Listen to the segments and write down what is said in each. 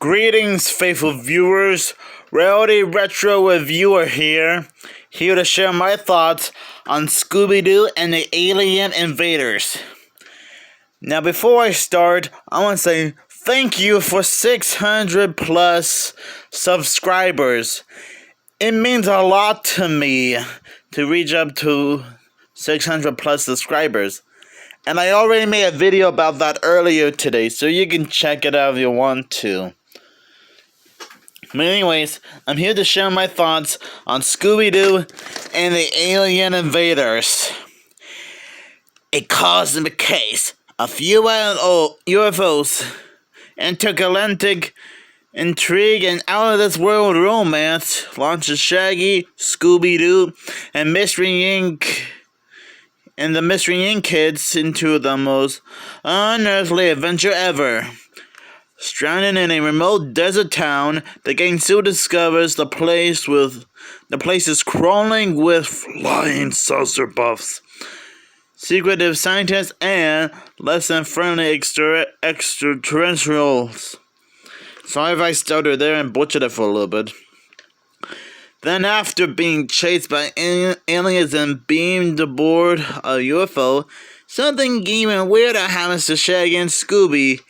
Greetings, faithful viewers. Reality Retro Reviewer here to share my thoughts on Scooby-Doo and the Alien Invaders. Now, before I start, I want to say thank you for 600 plus subscribers. It means a lot to me to reach up to 600 plus subscribers. And I already made a video about that earlier today, so you can check it out if you want to. But anyways, I'm here to share my thoughts on Scooby-Doo and the Alien Invaders. A cosmic case of UFOs, intergalactic intrigue, and out-of-this-world romance launches Shaggy, Scooby-Doo, and Mystery Inc. and the Mystery Inc. kids into the most unearthly adventure ever. Stranded in a remote desert town, the gang soon discovers the place is crawling with flying saucer buffs, secretive scientists, and less than friendly extraterrestrials. Sorry if I stuttered there and butchered it for a little bit. Then, after being chased by aliens and beamed aboard a UFO, something even weirder happens to Shaggy and Scooby.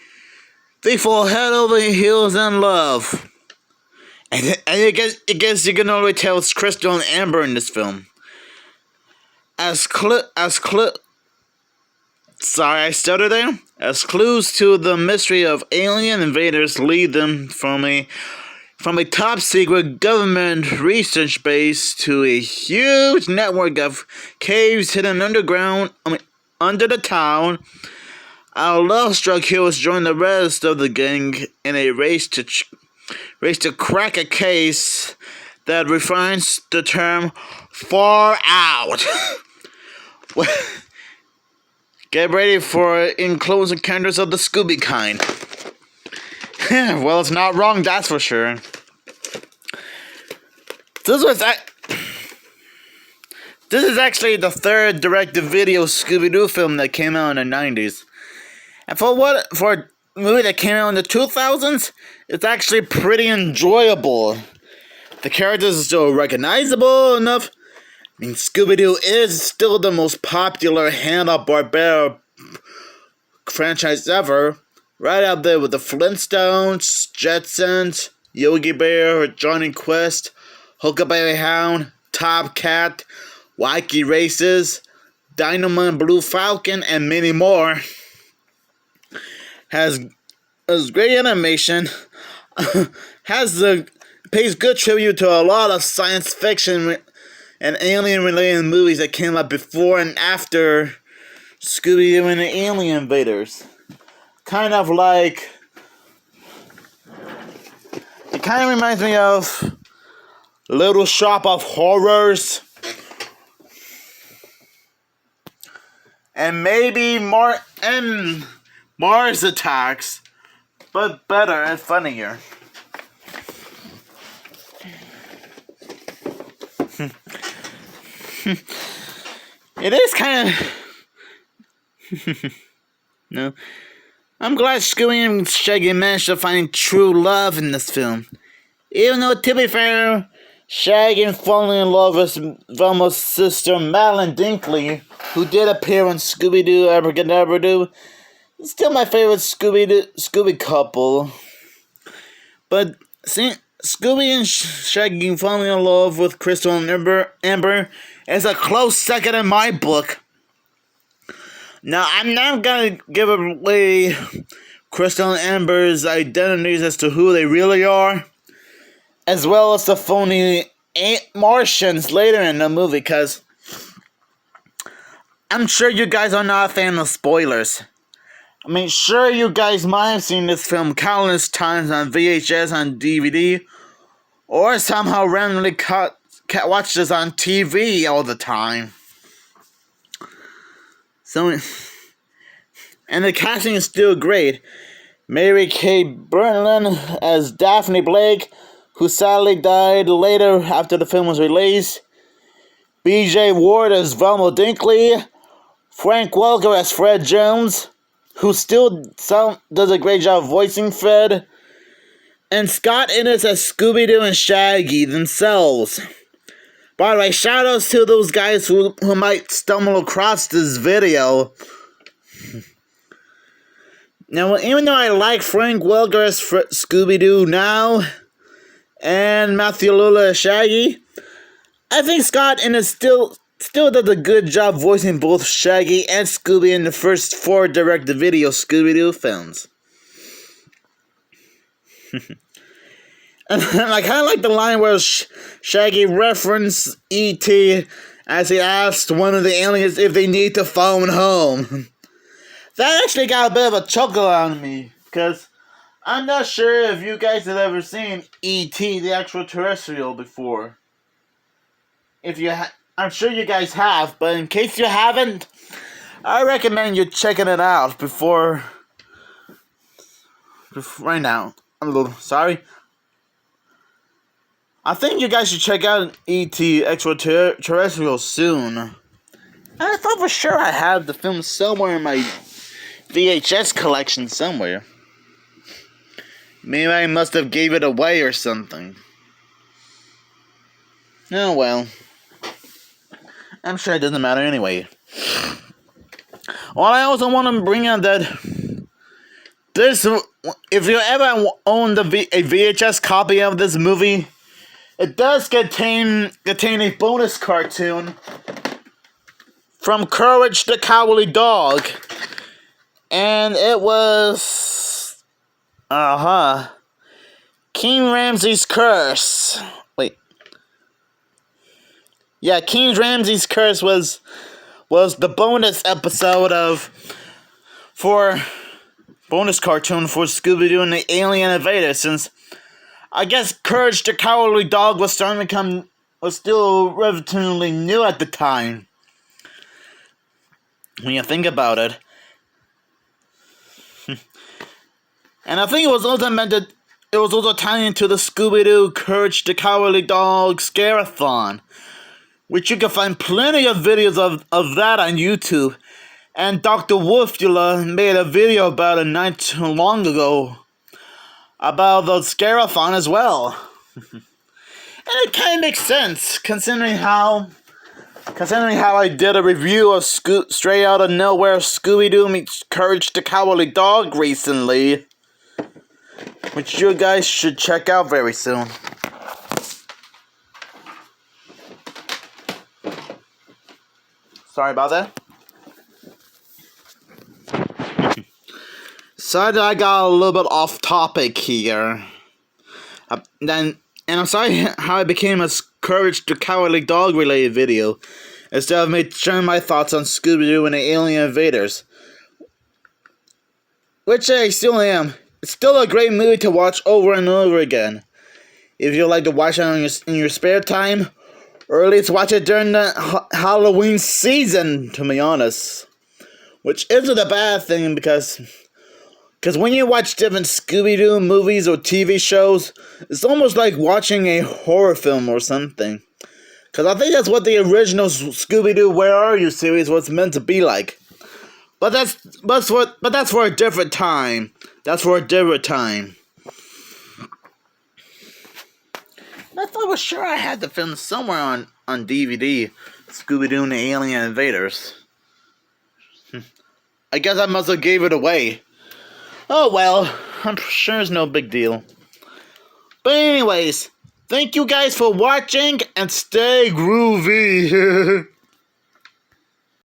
They fall head over heels in love. And I guess you can already tell it's Crystal and Amber in this film. As clues to the mystery of alien invaders lead them from a top secret government research base to a huge network of caves hidden under the town. Our love-struck heroes join the rest of the gang in a race to crack a case that refines the term "far out." Get ready for close encounters of the Scooby kind. Well, it's not wrong, that's for sure. This is actually the third direct-to-video Scooby-Doo film that came out in the 90s. And for a movie that came out in the 2000s, it's actually pretty enjoyable. The characters are still recognizable enough. I mean, Scooby-Doo is still the most popular Hanna-Barbera franchise ever. Right up there with the Flintstones, Jetsons, Yogi Bear, Johnny Quest, Huckleberry Hound, Top Cat, Wacky Races, Dynamo and Blue Falcon, and many more. Has great animation, pays good tribute to a lot of science fiction and alien-related movies that came out before and after Scooby-Doo and the Alien Invaders. It kind of reminds me of Little Shop of Horrors, and maybe Mars Attacks, but better and funnier. It is kind of... No. I'm glad Scooby and Shaggy managed to find true love in this film. Even though, to be fair, Shaggy falling in love with Velma's sister, Madeline Dinkley, who did appear in Scooby-Doo Abracadabra-Doo, it's still my favorite Scooby couple. But Scooby and Shaggy falling in love with Crystal and Amber is a close second in my book. Now, I'm not gonna give away Crystal and Amber's identities as to who they really are, as well as the phony Martians later in the movie, because I'm sure you guys are not a fan of spoilers. I mean, sure, you guys might have seen this film countless times on VHS, on DVD, or somehow randomly watch this on TV all the time. And the casting is still great. Mary Kay Berlin as Daphne Blake, who sadly died later after the film was released. B.J. Ward as Velma Dinkley. Frank Welker as Fred Jones, who still does a great job voicing Fred. And Scott Innes as Scooby-Doo and Shaggy themselves. By the way, shoutouts to those guys who might stumble across this video. Now, even though I like Frank Welker as Scooby-Doo now, and Matthew Lillard as Shaggy, I think Scott Innes still does a good job voicing both Shaggy and Scooby in the first 4 direct-to-video Scooby-Doo films. And I kind of like the line where Shaggy referenced E.T. as he asked one of the aliens if they need to phone home. That actually got a bit of a chuckle out of me, because I'm not sure if you guys have ever seen E.T. the extraterrestrial before. I'm sure you guys have, but in case you haven't, I recommend you checking it out before right now. I'm a little sorry. I think you guys should check out E.T. Extraterrestrial soon. I thought for sure I have the film somewhere in my VHS collection somewhere. Maybe I must have gave it away or something. Oh well. I'm sure it doesn't matter anyway. Well, I also want to bring out that this, if you ever own a VHS copy of this movie, it does contain a bonus cartoon from Courage the Cowardly Dog, and it was King Ramsay's Curse. Wait, yeah, King Ramsay's Curse was the bonus episode bonus cartoon for Scooby-Doo and the Alien Invaders, since I guess Courage the Cowardly Dog was still relatively new at the time. When you think about it. And I think it was also tying into the Scooby-Doo Courage the Cowardly Dog Scare-a-thon, which you can find plenty of videos of that on YouTube. And Dr. Wolfula made a video about it not too long ago about the Scare-a-thon as well. And it kind of makes sense, considering how I did a review of Straight Outta Nowhere Scooby-Doo meets Courage the Cowardly Dog recently, which you guys should check out very soon. Sorry about that. Sorry that I got a little bit off topic here. And I'm sorry how it became a Courage the Cowardly Dog related video, instead of sharing my thoughts on Scooby-Doo and the Alien Invaders. Which I still am. It's still a great movie to watch over and over again. If you like to watch it in your spare time, or at least watch it during the Halloween season, to be honest. Which isn't a bad thing, because when you watch different Scooby-Doo movies or TV shows, it's almost like watching a horror film or something. Because I think that's what the original Scooby-Doo Where Are You series was meant to be like. But that's for a different time. That's for a different time. I thought for sure I had the film somewhere on DVD. Scooby-Doo and the Alien Invaders. I guess I must have gave it away. Oh well, I'm sure it's no big deal. But anyways, thank you guys for watching and stay groovy.